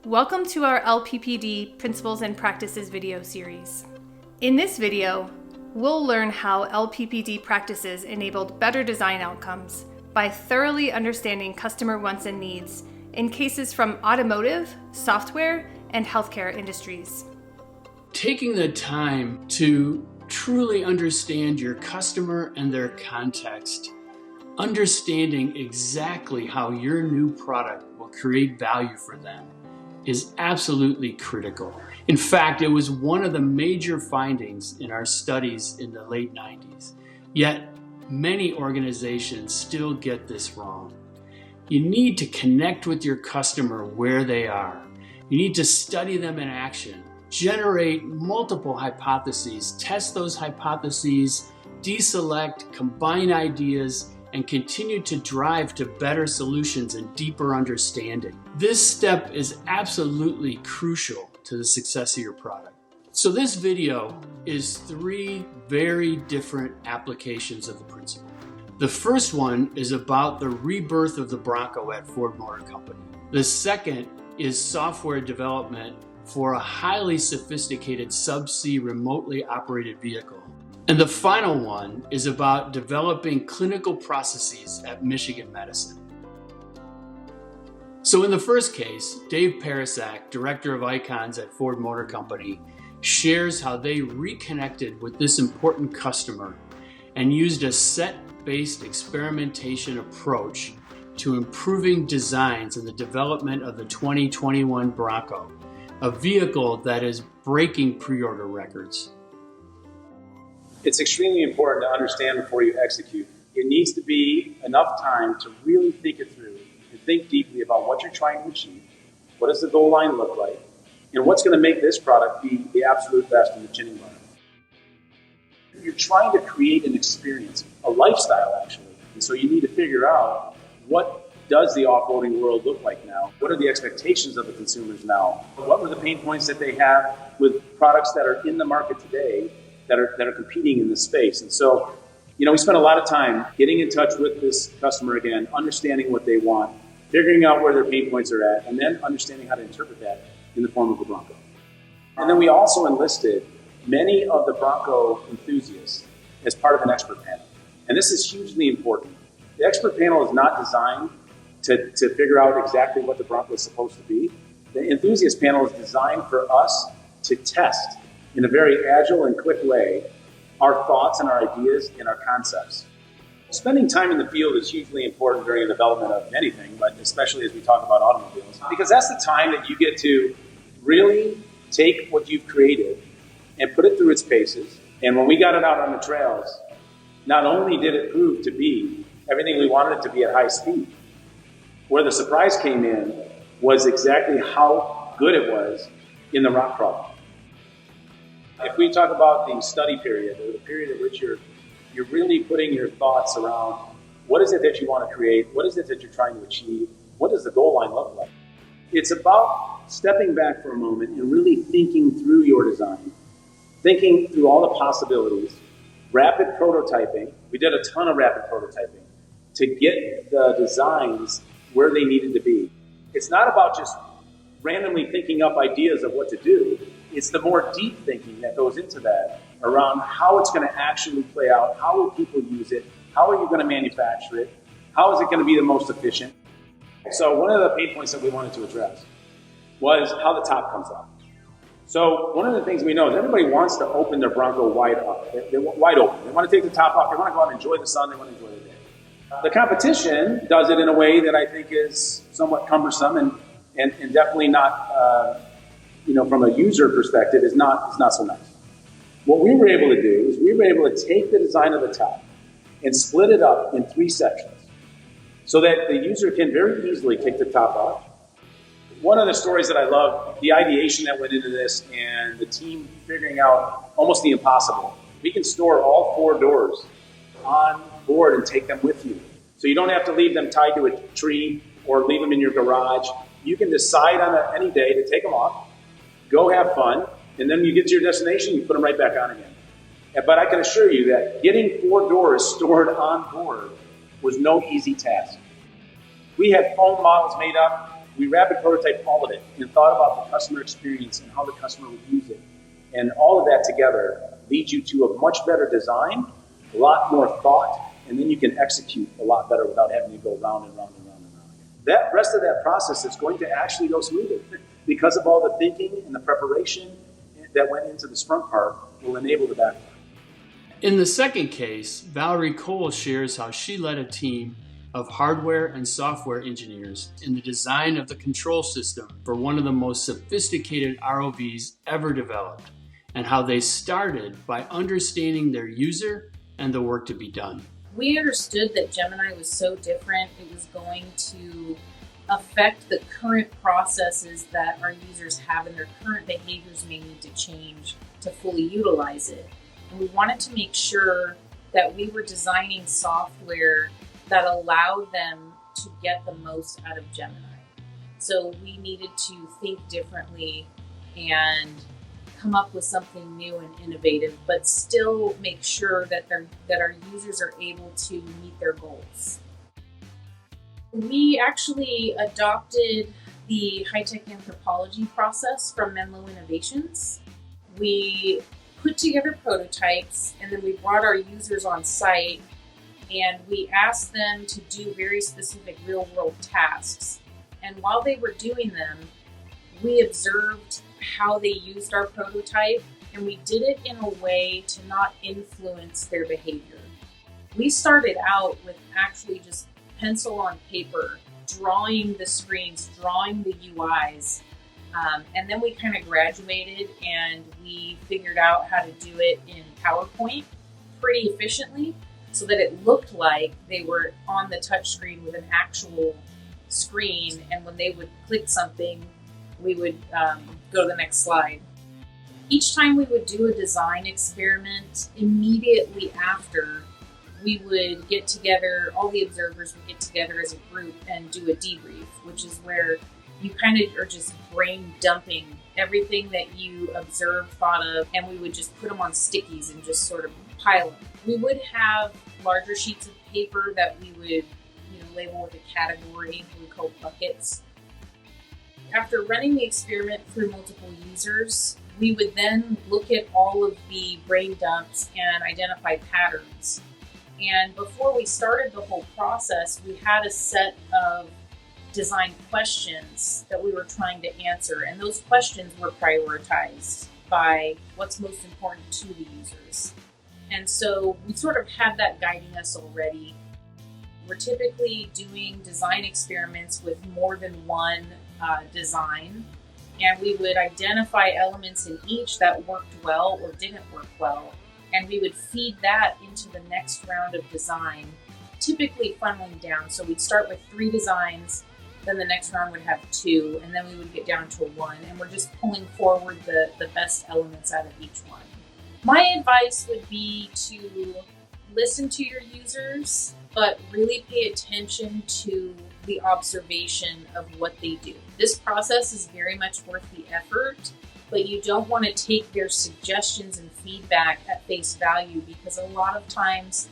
Welcome to our LPPD Principles and Practices video series. In this video, we'll learn how LPPD practices enabled better design outcomes by thoroughly understanding customer wants and needs in cases from automotive, software, and healthcare industries. Taking the time to truly understand your customer and their context, understanding exactly how your new product will create value for them, is absolutely critical. In fact, it was one of the major findings in our studies in the late 90s. Yet, many organizations still get this wrong. You need to connect with your customer where they are. You need to study them in action, generate multiple hypotheses, test those hypotheses, deselect, combine ideas, and continue to drive to better solutions and deeper understanding. This step is absolutely crucial to the success of your product. So this video is 3 very different applications of the principle. The first one is about the rebirth of the Bronco at Ford Motor Company. The second is software development for a highly sophisticated subsea remotely operated vehicle. And the final one is about developing clinical processes at Michigan Medicine. So in the first case, Dave Parasak, Director of Icons at Ford Motor Company, shares how they reconnected with this important customer and used a set-based experimentation approach to improving designs in the development of the 2021 Bronco, a vehicle that is breaking pre-order records. It's extremely important to understand before you execute. It needs to be enough time to really think it through and think deeply about what you're trying to achieve, what does the goal line look like, and what's going to make this product be the absolute best in the chin environment. You're trying to create an experience, a lifestyle actually, and so you need to figure out what does the off-roading world look like now? What are the expectations of the consumers now? What were the pain points that they have with products that are in the market today that are competing in this space? And so, we spent a lot of time getting in touch with this customer again, understanding what they want, figuring out where their pain points are at, and then understanding how to interpret that in the form of a Bronco. And then we also enlisted many of the Bronco enthusiasts as part of an expert panel. And this is hugely important. The expert panel is not designed to figure out exactly what the Bronco is supposed to be. The enthusiast panel is designed for us to test in a very agile and quick way our thoughts and our ideas and our concepts. Spending time in the field is hugely important during the development of anything, but especially as we talk about automobiles, because that's the time that you get to really take what you've created and put it through its paces. And when we got it out on the trails, not only did it prove to be everything we wanted it to be at high speed, where the surprise came in was exactly how good it was in the rock crawl. If we talk about the study period, or the period in which you're really putting your thoughts around what is it that you want to create, what is it that you're trying to achieve, what does the goal line look like? It's about stepping back for a moment and really thinking through your design, thinking through all the possibilities, rapid prototyping. We did a ton of rapid prototyping to get the designs where they needed to be. It's not about just randomly thinking up ideas of what to do. It's the more deep thinking that goes into that around how it's going to actually play out, how will people use it, how are you going to manufacture it, how is it going to be the most efficient. So one of the pain points that we wanted to address was how the top comes out. So one of the things we know is everybody wants to open their Bronco wide up. They're wide open. They want to take the top off. They want to go out and enjoy the sun. They want to enjoy the day. The competition does it in a way that I think is somewhat cumbersome and definitely not, from a user perspective, is not so nice. What we were able to do is we were able to take the design of the top and split it up in 3 sections so that the user can very easily take the top off. One of the stories that I love, the ideation that went into this and the team figuring out almost the impossible. We can store all 4 doors on board and take them with you. So you don't have to leave them tied to a tree or leave them in your garage. You can decide on any day to take them off, go have fun, and then you get to your destination, you put them right back on again. But I can assure you that getting 4 doors stored on board was no easy task. We had foam models made up We rapid prototyped all of it and thought about the customer experience and how the customer would use it. And all of that together leads you to a much better design, a lot more thought, and then you can execute a lot better without having to go round and round and round and round. That rest of that process is going to actually go smoother because of all the thinking and the preparation that went into the sprint part will enable the back part. In the second case, Valerie Cole shares how she led a team of hardware and software engineers in the design of the control system for one of the most sophisticated ROVs ever developed, and how they started by understanding their user and the work to be done. We understood that Gemini was so different, it was going to affect the current processes that our users have, and their current behaviors may need to change to fully utilize it. And we wanted to make sure that we were designing software that allowed them to get the most out of Gemini. So we needed to think differently and come up with something new and innovative, but still make sure that our users are able to meet their goals. We actually adopted the high-tech anthropology process from Menlo Innovations. We put together prototypes, and then we brought our users on site and we asked them to do very specific real-world tasks. And while they were doing them, we observed how they used our prototype, and we did it in a way to not influence their behavior. We started out with actually just pencil on paper, drawing the screens, drawing the UIs, and then we kind of graduated and we figured out how to do it in PowerPoint pretty efficiently so that it looked like they were on the touch screen with an actual screen, and when they would click something, we would go to the next slide. Each time we would do a design experiment, immediately after, we would get together, all the observers would get together as a group and do a debrief, which is where you kind of are just brain dumping everything that you observed, thought of, and we would just put them on stickies and just sort of pile them. We would have larger sheets of paper that we would label with a category we call buckets. After running the experiment through multiple users, we would then look at all of the brain dumps and identify patterns. And before we started the whole process, we had a set of design questions that we were trying to answer, and those questions were prioritized by what's most important to the users. And so we sort of had that guiding us already. We're typically doing design experiments with more than one design, and we would identify elements in each that worked well or didn't work well, and we would feed that into the next round of design, typically funneling down. So we'd start with 3 designs, then the next round would have 2, and then we would get down to 1, and we're just pulling forward the best elements out of each one. My advice would be to listen to your users, but really pay attention to the observation of what they do. This process is very much worth the effort, but you don't want to take their suggestions and feedback at face value, because a lot of times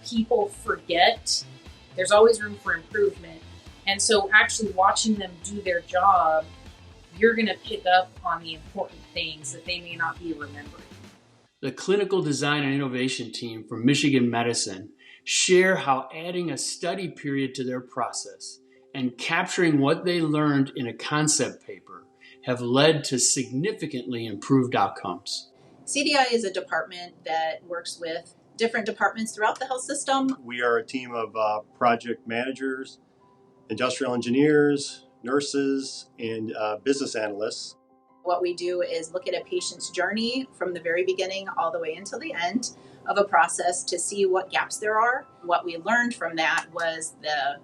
people forget. There's always room for improvement. And so actually watching them do their job, you're going to pick up on the important things that they may not be remembering. The Clinical Design and Innovation team from Michigan Medicine share how adding a study period to their process and capturing what they learned in a concept paper have led to significantly improved outcomes. CDI is a department that works with different departments throughout the health system. We are a team of project managers, industrial engineers, nurses, and business analysts. What we do is look at a patient's journey from the very beginning all the way until the end of a process to see what gaps there are. What we learned from that was the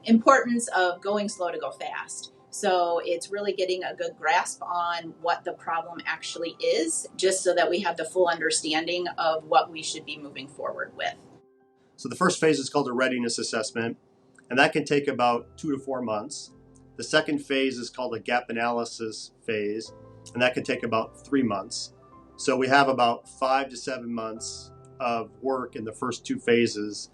importance of going slow to go fast. So it's really getting a good grasp on what the problem actually is, just so that we have the full understanding of what we should be moving forward with. So the first phase is called a readiness assessment, and that can take about 2 to 4 months. The second phase is called a gap analysis phase, and that can take about 3 months. So we have about 5 to 7 months of work in the first 2 phases.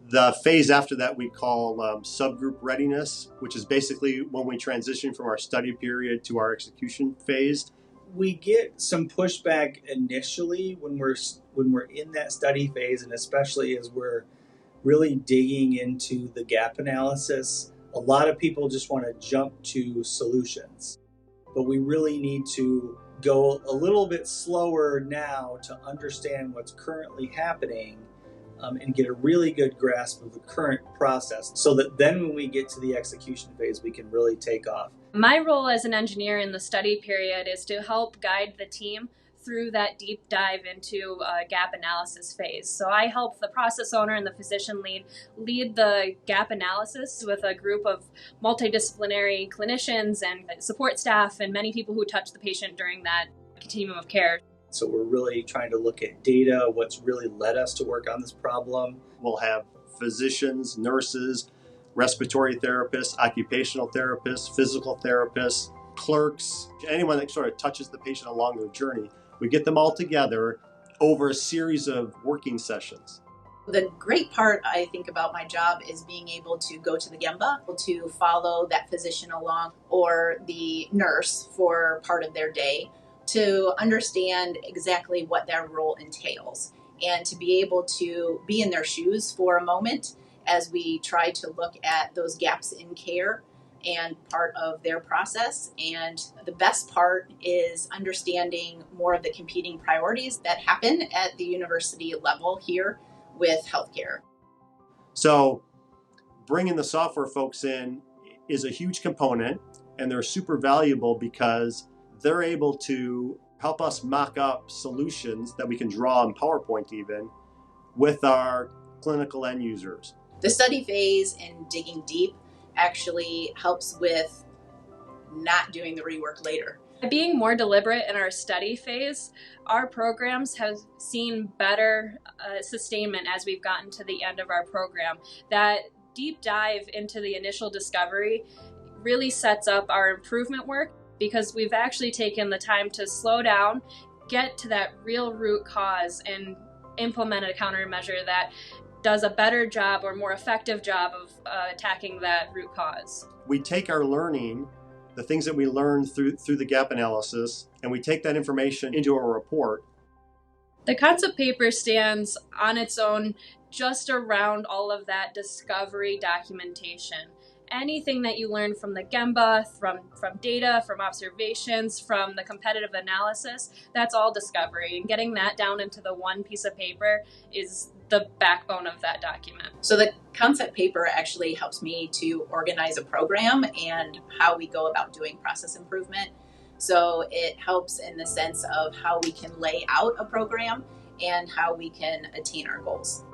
The phase after that we call subgroup readiness, which is basically when we transition from our study period to our execution phase. We get some pushback initially when we're in that study phase, and especially as we're really digging into the gap analysis. A lot of people just want to jump to solutions, but we really need to go a little bit slower now to understand what's currently happening and get a really good grasp of the current process, so that then when we get to the execution phase, we can really take off. My role as an engineer in the study period is to help guide the team through that deep dive into a gap analysis phase. So I help the process owner and the physician lead the gap analysis with a group of multidisciplinary clinicians and support staff and many people who touch the patient during that continuum of care. So we're really trying to look at data, what's really led us to work on this problem. We'll have physicians, nurses, respiratory therapists, occupational therapists, physical therapists, clerks, anyone that sort of touches the patient along their journey. We get them all together over a series of working sessions. The great part, I think, about my job is being able to go to the Gemba, to follow that physician along or the nurse for part of their day, to understand exactly what their role entails, and to be able to be in their shoes for a moment as we try to look at those gaps in care and part of their process. And the best part is understanding more of the competing priorities that happen at the university level here with healthcare. So bringing the software folks in is a huge component, and they're super valuable because they're able to help us mock up solutions that we can draw in PowerPoint even with our clinical end users. The study phase and digging deep actually helps with not doing the rework later. Being more deliberate in our study phase, our programs have seen better sustainment as we've gotten to the end of our program. That deep dive into the initial discovery really sets up our improvement work, because we've actually taken the time to slow down, get to that real root cause, and implement a countermeasure that does a better job or more effective job of attacking that root cause. We take our learning, the things that we learned through the gap analysis, and we take that information into a report. The concept paper stands on its own just around all of that discovery documentation. Anything that you learn from the Gemba, from data, from observations, from the competitive analysis, that's all discovery. And getting that down into the one piece of paper is the backbone of that document. So the concept paper actually helps me to organize a program and how we go about doing process improvement. So it helps in the sense of how we can lay out a program and how we can attain our goals.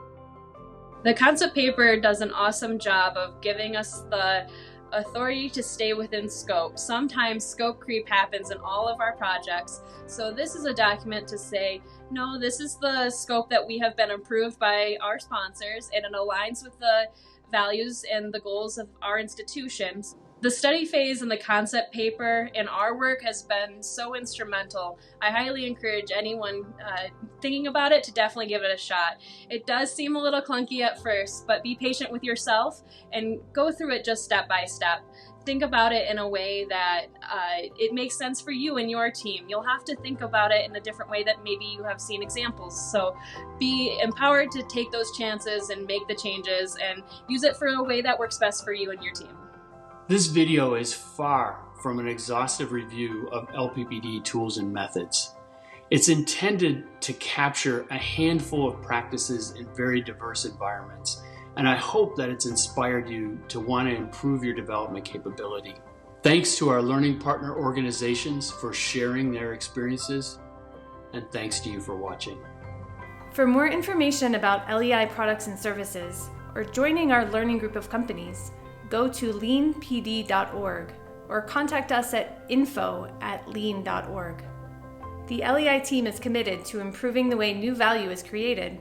The concept paper does an awesome job of giving us the authority to stay within scope. Sometimes scope creep happens in all of our projects, so this is a document to say, no, this is the scope that we have been approved by our sponsors, and it aligns with the values and the goals of our institutions. The study phase and the concept paper in our work has been so instrumental. I highly encourage anyone thinking about it to definitely give it a shot. It does seem a little clunky at first, but be patient with yourself and go through it just step by step. Think about it in a way that it makes sense for you and your team. You'll have to think about it in a different way that maybe you have seen examples. So be empowered to take those chances and make the changes and use it for a way that works best for you and your team. This video is far from an exhaustive review of LPPD tools and methods. It's intended to capture a handful of practices in very diverse environments, and I hope that it's inspired you to want to improve your development capability. Thanks to our learning partner organizations for sharing their experiences, and thanks to you for watching. For more information about LEI products and services, or joining our learning group of companies, go to leanpd.org or contact us at info@lean.org. The LEI team is committed to improving the way new value is created